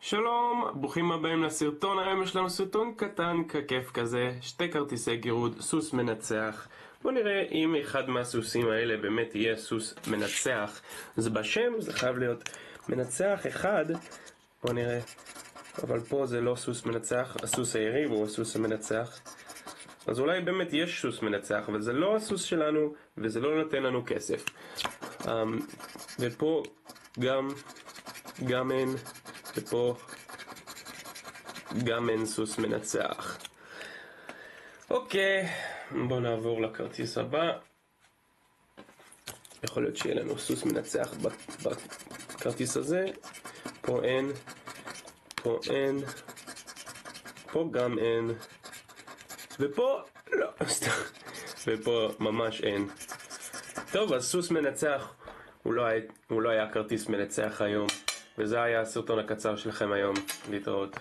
שלום, ברוכים הבאים לסרטון. היום יש לנו סרטון קטן, כיף כזה, שתי כרטיסי גירוד, סוס מנצח. בואו נראה אם אחד מהסוסים האלה באמת יהיה סוס מנצח. אז בשם זה חייב להיות מנצח אחד. בואו נראה, אבל פה זה לא סוס מנצח, הסוס היריב הוא הסוס המנצח. אז אולי באמת יש סוס מנצח, אבל זה לא הסוס שלנו וזה לא נותן לנו כסף. ופה גם אין, ופה גם אין סוס מנצח. אוקיי, בואו נעבור לכרטיס הבא. יכול להיות שיהיה לנו סוס מנצח בכרטיס הזה. פה אין, פה אין, פה גם אין, ופה לא, ופה ממש אין. טוב, אז סוס מנצח הוא לא היה כרטיס מנצח היום. וזה היה הסרטון הקצר שלכם היום. להתראות.